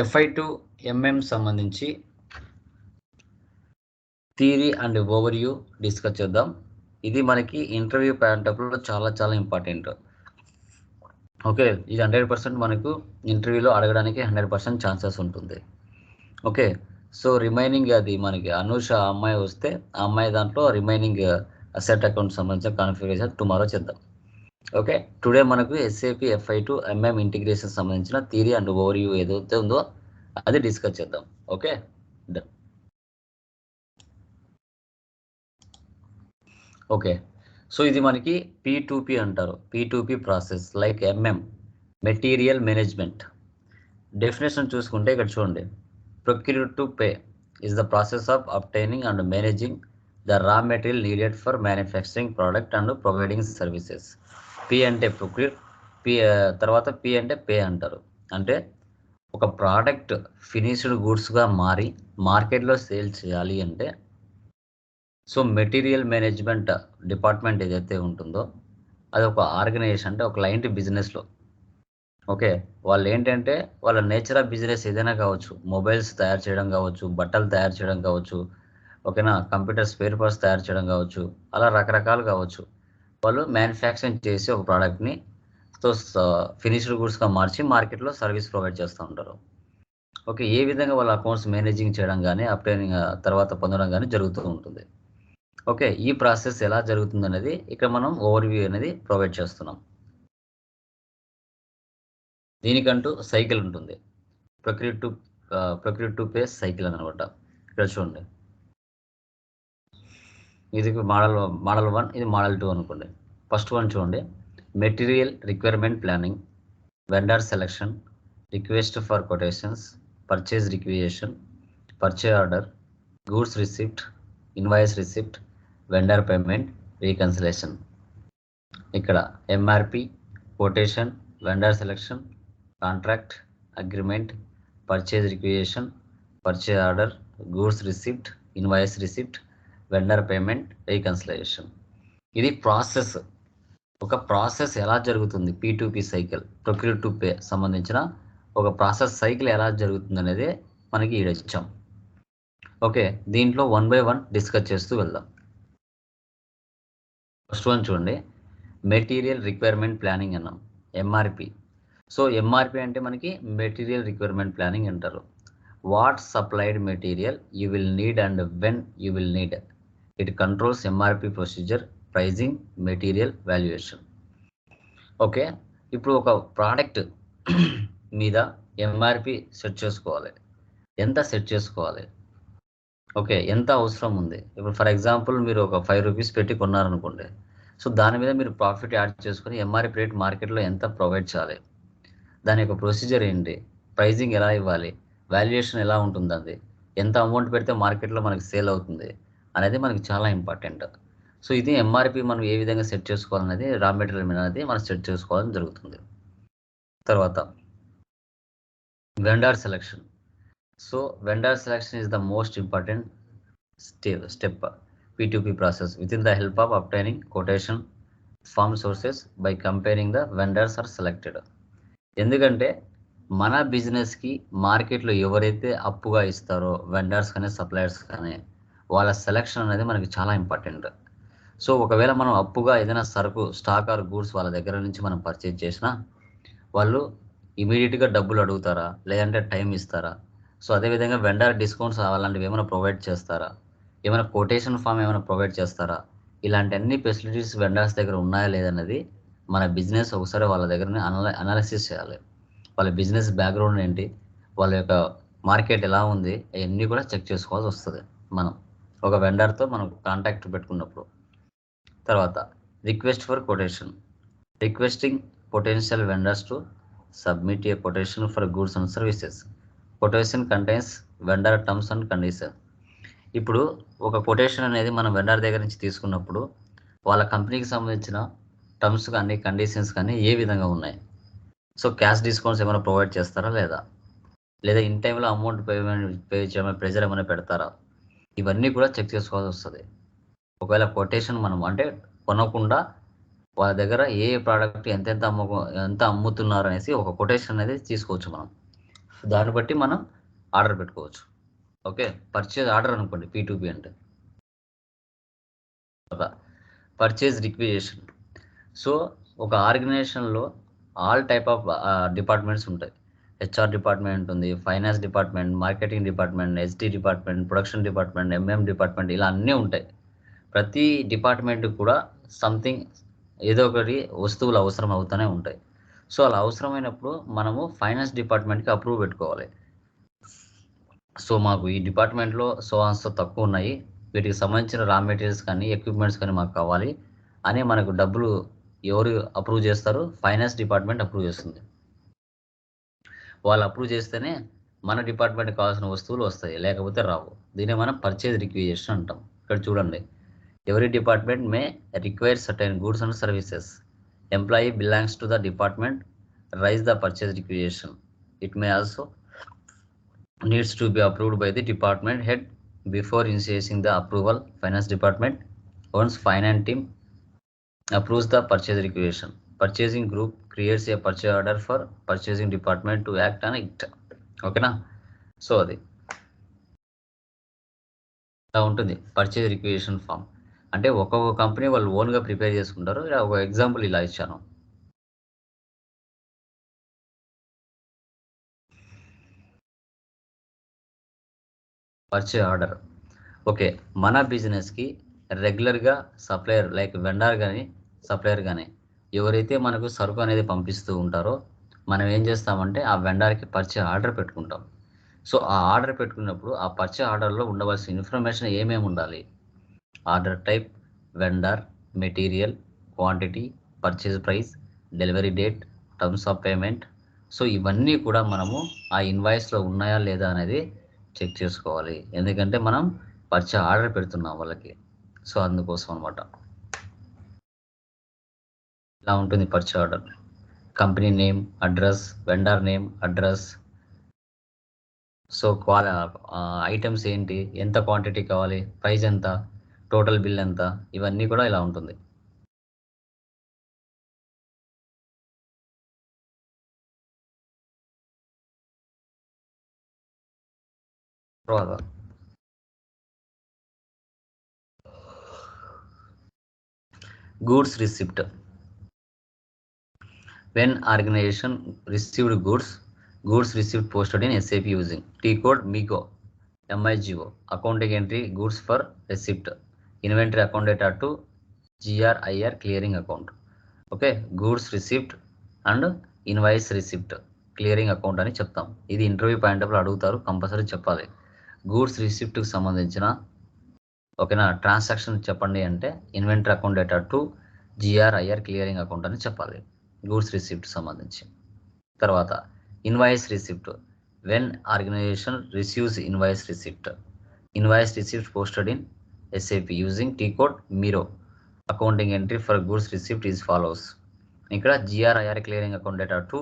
FI to MM సంబంధించి theory and overview discuss చేద్దాం. ఇది మనకి ఇంటర్వ్యూ ప్యాటర్న్లో చాలా ఇంపార్టెంట్. ఓకే, ఇది 100% మనకు ఇంటర్వ్యూలో అడగడానికి 100% ఛాన్సెస్ ఉంటుంది. ఓకే, సో రిమైనింగ్ అది మనకి అనూష అమ్మాయి వస్తే ఆ అమ్మాయి దాంట్లో రిమైనింగ్ అసెట్ అకౌంట్ సంబంధించిన కాన్ఫిగరేషన్ టుమారో చేద్దాం. ఓకే, టుడే మనకు SAP FI to MM integration సంబంధించిన థియరీ అండ్ ఓవర్వ్యూ ఏదైతే ఉందో అది డిస్కస్ చేద్దాం. Okay, done. ఓకే, సో ఇది మనకి P2P అంటారు. P2P process like MM material management. Definition చూసుకుంటే ఇక్కడ చూడండి, procure to pay is the process of obtaining and managing the raw material needed for manufacturing product and providing services. P అంటే procure, తర్వాత P అంటే pay అంటారు. అంటే ఒక product finished గూడ్స్గా మారి మార్కెట్లో సేల్ చేయాలి అంటే సో మెటీరియల్ మేనేజ్మెంట్ డిపార్ట్మెంట్ ఏదైతే ఉంటుందో అది ఒక ఆర్గనైజేషన్, అంటే ఒక క్లయింట్ బిజినెస్లో. ఓకే, వాళ్ళు ఏంటంటే వాళ్ళ నేచర్ ఆఫ్ బిజినెస్ ఏదైనా కావచ్చు, మొబైల్స్ తయారు చేయడం కావచ్చు, బట్టలు తయారు చేయడం కావచ్చు, ఓకేనా, కంప్యూటర్ స్పేర్ పార్ట్స్ తయారు చేయడం కావచ్చు, అలా రకరకాలు కావచ్చు. వాళ్ళు మ్యానుఫ్యాక్చరింగ్ చేసి ఒక ప్రోడక్ట్ని ఫినిష్డ్ గూడ్స్గా మార్చి మార్కెట్లో సర్వీస్ ప్రొవైడ్ చేస్తూ ఉంటారు. ఓకే, ఏ విధంగా వాళ్ళ అకౌంట్స్ మేనేజింగ్ చేయడం కానీ అప్టైనింగ్ తర్వాత పొందడం కానీ జరుగుతూ ఉంటుంది. ఓకే, ఈ ప్రాసెస్ ఎలా జరుగుతుంది అనేది ఇక్కడ మనం ఓవర్వ్యూ అనేది ప్రొవైడ్ చేస్తున్నాం. దీనికంటూ సైకిల్ ఉంటుంది, ప్రొక్యూర్ టు పే సైకిల్ అనమాట. ఇక్కడ చూడండి, ఇది మోడల్ 1, ఇది మోడల్ 2 అనుకోండి. ఫస్ట్ వన్ చూడండి, material requirement planning, vendor selection, request for quotations, purchase requisition, purchase order, goods receipt, invoice receipt, vendor payment, reconciliation. ఇక్కడ MRP, quotation, vendor selection, contract, agreement, purchase requisition, purchase order, goods receipt, invoice receipt, vendor payment, reconciliation. ఇది process. ఒక process ఎలా జరుగుతుంది, P2P cycle, procure to pay సంబంధించిన ఒక process cycle ఎలా జరుగుతుంది అనేది మనకి ఈడ ఇచ్చాం. ఓకే, దీంట్లో 1 by 1 డిస్కస్ చేస్తూ వెళ్దాం. ఫస్ట్ వన్ చూడండి, మెటీరియల్ రిక్వైర్మెంట్ ప్లానింగ్ అన్నాం, MRP. సో MRP అంటే మనకి మెటీరియల్ రిక్వైర్మెంట్ ప్లానింగ్ అంటారు. What supplied material you will need and when you will need. It controls MRP procedure, pricing, material valuation. Okay, ఇప్పుడు ఒక product మీద MRP set చేసుకోవాలి. ఎంత set చేసుకోవాలి, ఓకే, ఎంత అవసరం ఉంది. ఇప్పుడు ఫర్ ఎగ్జాంపుల్ మీరు ఒక 5 రూపీస్ పెట్టి కొన్నారనుకోండి, సో దాని మీద మీరు ప్రాఫిట్ యాడ్ చేసుకుని MRP రేట్ మార్కెట్లో ఎంత ప్రొవైడ్ చేయాలి, దాని యొక్క ప్రొసీజర్ ఏంటి, ప్రైజింగ్ ఎలా ఇవ్వాలి, వాల్యుయేషన్ ఎలా ఉంటుంది, అది ఎంత అమౌంట్ పెడితే మార్కెట్లో మనకి సేల్ అవుతుంది అనేది మనకి చాలా ఇంపార్టెంట్. సో ఇది MRP మనం ఏ విధంగా సెట్ చేసుకోవాలనేది, రా మెటీరియల్ మీద అనేది మనం సెట్ చేసుకోవాలని జరుగుతుంది. తర్వాత vendor selection. So vendor selection is the most important step P2P process. Within the help of obtaining quotation from sources by comparing the vendors are selected. ఎందుకంటే మన బిజినెస్కి మార్కెట్లో ఎవరైతే అప్పుగా ఇస్తారో వెండర్స్ కానీ సప్లయర్స్ కానీ వాళ్ళ సెలెక్షన్ అనేది మనకి చాలా ఇంపార్టెంట్. సో ఒకవేళ మనం అప్పుగా ఏదైనా సరుకు, స్టాక్ ఆర్ గూడ్స్ వాళ్ళ దగ్గర నుంచి మనం పర్చేజ్ చేసినా వాళ్ళు ఇమీడియట్గా డబ్బులు అడుగుతారా, లేదంటే టైం ఇస్తారా, సో అదేవిధంగా వెండర్ డిస్కౌంట్స్ అలాంటివి ఏమైనా ప్రొవైడ్ చేస్తారా, ఏమైనా కొటేషన్ ఫామ్ ఏమైనా ప్రొవైడ్ చేస్తారా, ఇలాంటి అన్ని ఫెసిలిటీస్ వెండర్స్ దగ్గర ఉన్నాయా లేదన్నది మన బిజినెస్ ఒకసారి వాళ్ళ దగ్గర అనాలిసిస్ చేయాలి. వాళ్ళ బిజినెస్ బ్యాక్గ్రౌండ్ ఏంటి, వాళ్ళ యొక్క మార్కెట్ ఎలా ఉంది, అవన్నీ కూడా చెక్ చేసుకోవాల్సి వస్తుంది మనం ఒక వెండర్తో మనం కాంటాక్ట్ పెట్టుకున్నప్పుడు. తర్వాత request for quotation, requesting potential vendors to submit A quotation for goods and services. Quotation contains vendor terms and condition. ఇప్పుడు ఒక కొటేషన్ అనేది మనం వెండర్ దగ్గర నుంచి తీసుకున్నప్పుడు వాళ్ళ కంపెనీకి సంబంధించిన టర్మ్స్ కానీ కండిషన్స్ కానీ ఏ విధంగా ఉన్నాయి, సో క్యాష్ డిస్కౌంట్స్ ఏమైనా ప్రొవైడ్ చేస్తారా లేదా ఇన్ టైంలో అమౌంట్ పే చేయమని ప్రెజర్ ఏమైనా పెడతారా, ఇవన్నీ కూడా చెక్ చేసుకోవాల్సి వస్తుంది. ఒకవేళ కొటేషన్ మనం అంటే కొనకుండా వాళ్ళ దగ్గర ఏ ప్రోడక్ట్ ఎంత అమ్ముతున్నారు అనేసి ఒక కొటేషన్ అనేది తీసుకోవచ్చు మనం. దాన్ని బట్టి మనం ఆర్డర్ పెట్టుకోవచ్చు. ఓకే, పర్చేజ్ ఆర్డర్ అనుకోండి P2P అంటే. Purchase requisition. సో ఒక ఆర్గనైజేషన్లో ఆల్ టైప్ ఆఫ్ డిపార్ట్మెంట్స్ ఉంటాయి. హెచ్ఆర్ డిపార్ట్మెంట్ ఉంటుంది, finance department, marketing department, SD department, production department, MM department, ఇలా అన్నీ ఉంటాయి. ప్రతి డిపార్ట్మెంట్ కూడా సంథింగ్ ఏదో ఒకటి వస్తువులు అవసరం అవుతూనే ఉంటాయి. సో అలా అవసరమైనప్పుడు మనము ఫైనాన్స్ డిపార్ట్మెంట్కి అప్రూవ్ పెట్టుకోవాలి. సో మాకు ఈ డిపార్ట్మెంట్లో సో తక్కువ ఉన్నాయి, వీటికి సంబంధించిన రా మెటీరియల్స్ కానీ ఎక్విప్మెంట్స్ కానీ మాకు కావాలి అని మనకు డబ్బులు ఎవరు అప్రూవ్ చేస్తారు? ఫైనాన్స్ డిపార్ట్మెంట్ అప్రూవ్ చేస్తుంది. వాళ్ళు అప్రూవ్ చేస్తేనే మన డిపార్ట్మెంట్కి కావాల్సిన వస్తువులు వస్తాయి, లేకపోతే రావు. దీన్ని మనం పర్చేజ్ రిక్విజిషన్ అంటాం. ఇక్కడ చూడండి, every department may require certain goods and services. Employee belongs to the department raise the purchase requisition. It may also needs to be approved by the department head before initiating the approval. Finance department, once finance team approves the purchase requisition, purchasing group creates a purchase order for purchasing department to act on it. ఓకేనా? So అది ఇలా ఉంటుంది purchase requisition form. అంటే ఒక్కొక్క company వాళ్ళు ఓన్గా prepare చేసుకుంటారు. ఇలా ఒక ఎగ్జాంపుల్ ఇలా ఇచ్చాను. Purchase order. ఓకే, మన బిజినెస్కి రెగ్యులర్గా సప్లయర్ లైక్ వెండర్ కానీ సప్లయర్ కానీ ఎవరైతే మనకు సరుకు అనేది పంపిస్తూ ఉంటారో మనం ఏం చేస్తామంటే ఆ వెండర్కి పర్చేజ్ ఆర్డర్ పెట్టుకుంటాం. సో ఆ ఆర్డర్ పెట్టుకున్నప్పుడు ఆ పర్చేజ్ ఆర్డర్లో ఉండవలసిన ఇన్ఫర్మేషన్ ఏమేమి ఉండాలి? Order type, vendor, material, quantity, purchase price, delivery date, terms of payment. So ఇవన్నీ కూడా మనము ఆ ఇన్వాయిస్లో ఉన్నాయా లేదా అనేది చెక్ చేసుకోవాలి. ఎందుకంటే మనం పర్చేజ్ ఆర్డర్ పెడుతున్నాం వాళ్ళకి. సో అందుకోసం అనమాట. ఇలా ఉంటుంది purchase order. Company name, address, vendor name, address, so items ఏంటి, ఎంత క్వాంటిటీ కావాలి, ప్రైస్ ఎంత, టోటల్ బిల్ ఎంత, ఇవన్నీ కూడా ఇలా ఉంటుంది. తర్వాత goods receipt. when organization received goods received posted in SAP using T code MIGO, accounting entry goods for receipt, inventory account data to GRIR clearing account. Okay, goods receipt and invoice receipt clearing account అని చెప్తాం. ఇది interview పాయింట్లో అడుగుతారు, compulsory చెప్పాలి. Goods రిసిప్ట్కి సంబంధించిన ఓకేనా transaction చెప్పండి అంటే inventory account data to GRIR clearing account అని చెప్పాలి గూడ్స్ రిసిప్ట్ సంబంధించి. తర్వాత invoice receipt. When organization receives invoice receipt posted in SAP using T code MIRO, accounting entry for goods receipt is follows. ఇక్కడ GRIR clearing account data to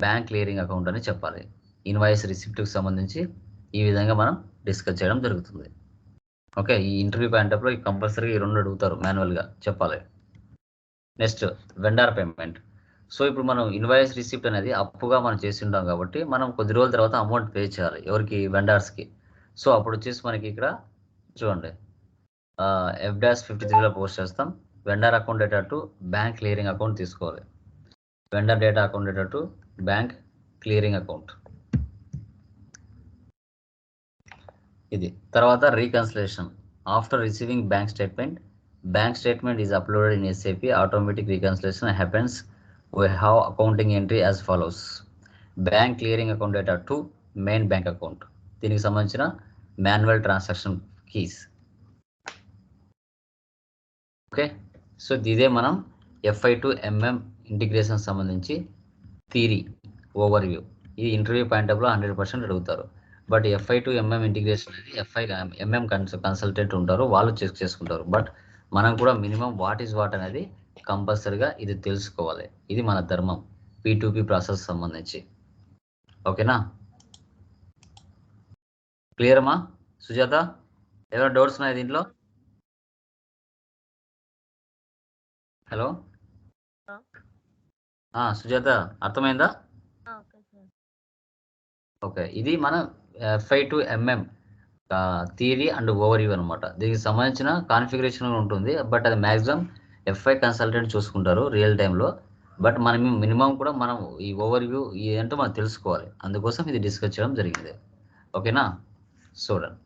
bank clearing account అని చెప్పాలి. Invoice రిసిప్ట్కి సంబంధించి ఈ విధంగా మనం discuss చేయడం జరుగుతుంది. Okay, ఈ ఇంటర్వ్యూ పాయింట్లో ఈ కంపల్సరీగా ఈ రెండు అడుగుతారు, మాన్యువల్గా చెప్పాలి. Next vendor payment. సో ఇప్పుడు మనం ఇన్వాయిస్ రిసిప్ట్ అనేది అప్పుగా మనం చేసి ఉంటాం కాబట్టి మనం కొద్ది రోజుల తర్వాత అమౌంట్ పే చేయాలి ఎవరికి? వెండర్స్కి. సో అప్పుడు వచ్చేసి మనకి ఇక్కడ చూడండి F-53లో పోస్ట్ చేస్తాం. Vendor account data to bank clearing account తీసుకోవాలి. Vendor data account data to bank clearing account ఇది. తర్వాత reconciliation. After receiving bank statement is uploaded in SAP, automatic reconciliation happens. We have accounting entry as follows. Bank clearing account data to main bank account. దీనికి సంబంధించిన manual transaction keys. Okay, so ఇదే మనం FI to MM integration సంబంధించి theory overview. ఇది interview పాయింట్లో 100% అడుగుతారు. But FI to MM integration అనేది MM consultant ఉంటారు, వాళ్ళు చెక్ చేసుకుంటారు. బట్ మనం కూడా మినిమం వాట్ ఈజ్ వాట్ అనేది కంపల్సరీగా ఇది తెలుసుకోవాలి. ఇది మన ధర్మం P2P ప్రాసెస్ సంబంధించి. ఓకేనా? క్లియర్మా సుజాత? ఏమైనా డౌట్స్ ఉన్నాయి దీంట్లో? హలో సుజాత, అర్థమైందా? ఓకే, ఇది మన FI to MM theory and over view అనమాట. దీనికి సంబంధించిన కాన్ఫిగరేషన్ ఉంటుంది, బట్ అది మ్యాక్సిమం FI కన్సల్టెంట్ చూసుకుంటారు రియల్ టైంలో. బట్ మనం మినిమం కూడా మనం ఈ ఓవర్ వ్యూ ఏంటో మనం తెలుసుకోవాలి, అందుకోసం ఇది డిస్కస్ చేయడం జరిగింది. ఓకేనా, చూడండి.